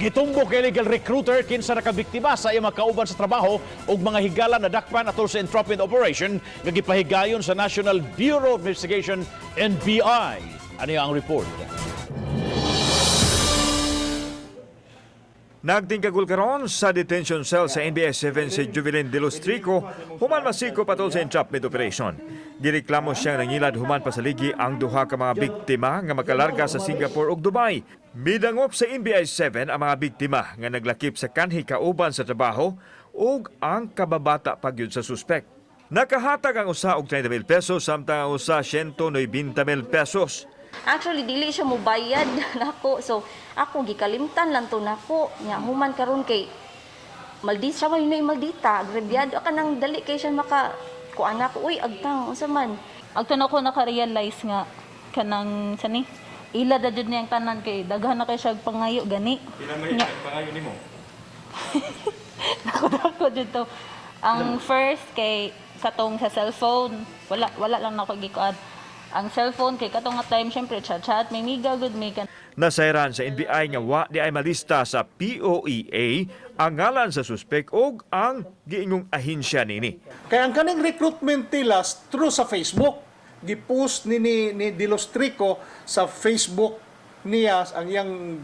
Gitumbok illegal recruiter kinsa nakabiktima sa iyang mga kauban sa trabaho ug mga higala nadakpan atol sa entrapment operation nga gipahigayon sa National Bureau of Investigation NBI. Ano ang report? Nagtingkagul karon sa detention cell sa NBI 7 si Jubilin de los Trico human masiko patol sa entrapment operation. Gireklamo siyang nangilad human pasaligi ang duha ka mga biktima nga makalarga sa Singapore ug Dubai. Midangop sa NBI 7 ang mga biktima nga naglakip sa kanhi kauban sa trabaho ug ang kababata pagyud sa suspek. Nakahatag ang usa og 30,000 pesos samtang ang usa 190,000 pesos. Actually, dili siya mobayad nako. So, ako gikalimtan lang to nako. Nya human karon kay maldita siya may maldita. Agrebyado ka nang dali kay siya maka kuan ako. Uy, agtang unsa man. Agton ako naka-realize nga kanang sani ila da jud niyang tanan kay daghan na kay siya pangayo gani. Ilang may pangayo nimo? Nako jud to. Ang first kay katong sa cellphone. Wala lang nako gikuan. Ang cellphone kay katong nga time syempre chat may miga good may kan. Nasayran sa NBI nga wa di ay malista sa POEA ang ngalan sa suspek ug ang giingong ahensya nini. Kaya ang kaning recruitment nila through sa Facebook, gipost ni De Los Trico sa Facebook niya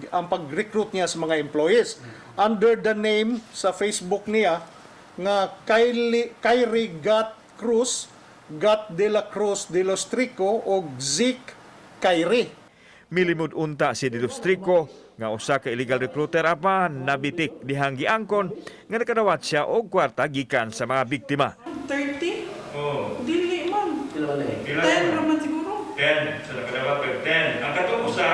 ang pag-recruit niya sa mga employees. Under the name sa Facebook niya nga Kyrie Cruz, Gat de la Cruz de los Trico o Zik Kyrie. Milimod unta si De Los Trico nga usa ka illegal recruiter apan nabitik dihang giangkon nga nakadawat siya og kwarta gikan sa mga biktima. 30? Oh. Dili man. Pila man 10 naman siguro. 10. Sa nakadawat per 10. Ang katong usa?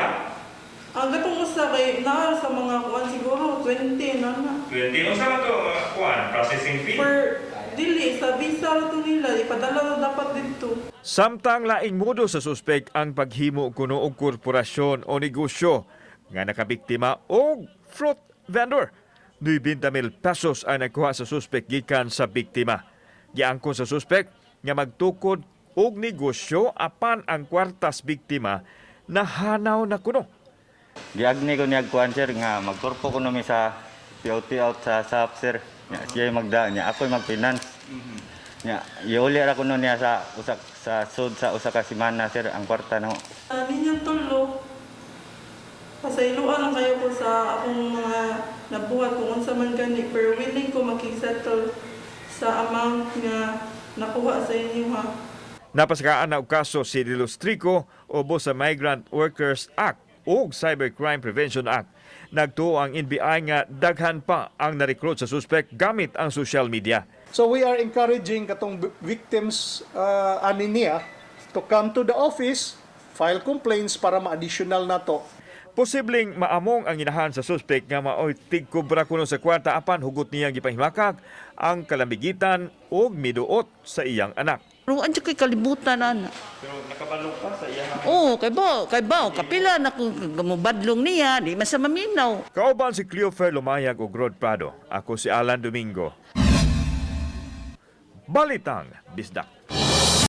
Ang gatong usa kay naa sa mga kuan siguro 20 na. 20. Usa man to kuan processing fee. Per dili sa visa ra to nila ipadala na dapat dito. Samtang laing modo sa suspek ang paghimo kuno og korporasyon o negosyo nga nakabiktima og fruit vendor. 90,000 pesos ang nakuha sa suspek gikan sa biktima. Giangkon sa suspek nga magtukod og negosyo apan ang kwartas biktima nahanaw na kuno. Giagni ko niya kuan sir nga magkorpo ko mi sa POT out sa SAP sir. Nya siya magda nya ako mag-finance. Nya iuli ra kuno niya sa usak sa sud sa usa ka semana sir ang kwarta no. Ninyong tulo. Pasayloan lang kayo ko sa akong mga nabuhat kung unsa man gani pero willing ko makig-settle sa amount nga nakuha sa inyo ha. Napasakaan na og kaso si De Los Trico ubos sa Migrant Workers Act o Cybercrime Prevention Act. Nagtuo ang NBI nga daghan pa ang na-recruit sa suspek gamit ang social media. So we are encouraging katong victims ani niya to come to the office, file complaints para ma-additional na to. Posibleng maamong ang inahan sa suspek nga maoy tigkobra kuno sa kwarta apan hugot niyang gipahimakak ang kalambigitan o miduot sa iyang anak. Pero anjo kay kalibutan ana. Pero nakabalo pa sa iya. Oh, kay bao kapila na kung gamubadlong niya, di man sa maminaw. Kauban si Cleofer Lumayag ug Rod Prado. Ako si Alan Domingo. Balitang Bisdak.